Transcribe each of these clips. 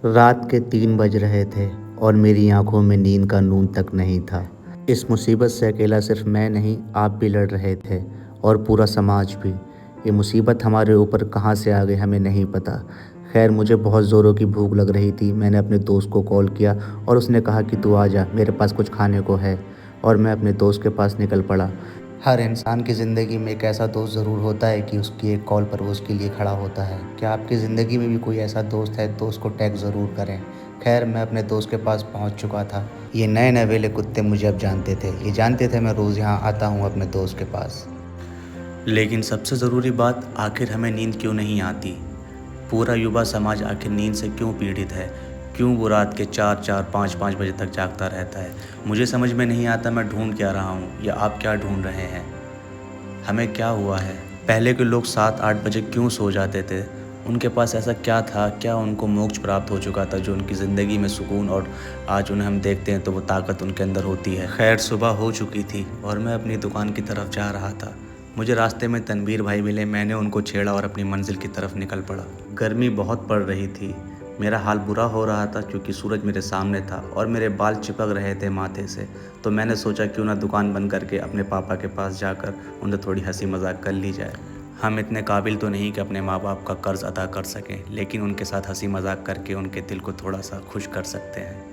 रात के 3 बज रहे थे और मेरी आंखों में नींद का नून तक नहीं था। इस मुसीबत से अकेला सिर्फ मैं नहीं, आप भी लड़ रहे थे और पूरा समाज भी। ये मुसीबत हमारे ऊपर कहाँ से आ गई हमें नहीं पता। खैर, मुझे बहुत ज़ोरों की भूख लग रही थी। मैंने अपने दोस्त को कॉल किया और उसने कहा कि तू आ जा, मेरे पास कुछ खाने को है। और मैं अपने दोस्त के पास निकल पड़ा। हर इंसान की ज़िंदगी में एक ऐसा दोस्त ज़रूर होता है कि उसकी एक कॉल पर वो उसके लिए खड़ा होता है। क्या आपकी ज़िंदगी में भी कोई ऐसा दोस्त है? दोस्त को टैग ज़रूर करें। खैर, मैं अपने दोस्त के पास पहुंच चुका था। ये नए नवेले कुत्ते मुझे अब जानते थे। ये जानते थे मैं रोज़ यहाँ आता हूँ अपने दोस्त के पास। लेकिन सबसे ज़रूरी बात, आखिर हमें नींद क्यों नहीं आती? पूरा युवा समाज आखिर नींद से क्यों पीड़ित है? क्यों वो रात के 4-4, 5-5 बजे तक जागता रहता है? मुझे समझ में नहीं आता मैं ढूंढ क्या रहा हूँ या आप क्या ढूंढ रहे हैं? हमें क्या हुआ है? पहले के लोग 7-8 बजे क्यों सो जाते थे? उनके पास ऐसा क्या था? क्या उनको मोक्ष प्राप्त हो चुका था जो उनकी ज़िंदगी में सुकून, और आज उन्हें हम देखते हैं तो वो ताकत उनके अंदर होती है। खैर, सुबह हो चुकी थी और मैं अपनी दुकान की तरफ जा रहा था। मुझे रास्ते में तनवीर भाई मिले। मैंने उनको छेड़ा और अपनी मंजिल की तरफ निकल पड़ा। गर्मी बहुत पड़ रही थी। मेरा हाल बुरा हो रहा था क्योंकि सूरज मेरे सामने था और मेरे बाल चिपक रहे थे माथे से। तो मैंने सोचा क्यों ना दुकान बंद करके अपने पापा के पास जाकर उन्हें थोड़ी हंसी मजाक कर ली जाए। हम इतने काबिल तो नहीं कि अपने माँ बाप का कर्ज अदा कर सकें, लेकिन उनके साथ हंसी मजाक करके उनके दिल को थोड़ा सा खुश कर सकते हैं।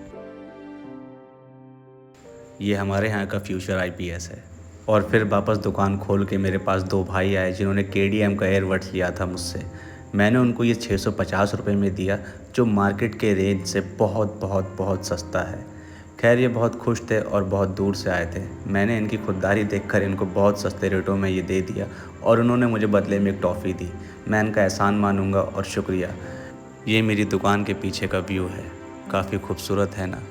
ये हमारे यहाँ का फ्यूचर आईपीएस है। और फिर वापस दुकान खोल के मेरे पास दो भाई आए जिन्होंने केडीएम का एयरबड्स लिया था मुझसे। मैंने उनको ये 650 रुपये में दिया, जो मार्केट के रेंज से बहुत बहुत बहुत सस्ता है। खैर, ये बहुत खुश थे और बहुत दूर से आए थे। मैंने इनकी खुददारी देखकर इनको बहुत सस्ते रेटों में ये दे दिया और उन्होंने मुझे बदले में एक टॉफ़ी दी। मैं इनका एहसान मानूंगा और शुक्रिया। ये मेरी दुकान के पीछे का व्यू है। काफ़ी खूबसूरत है ना?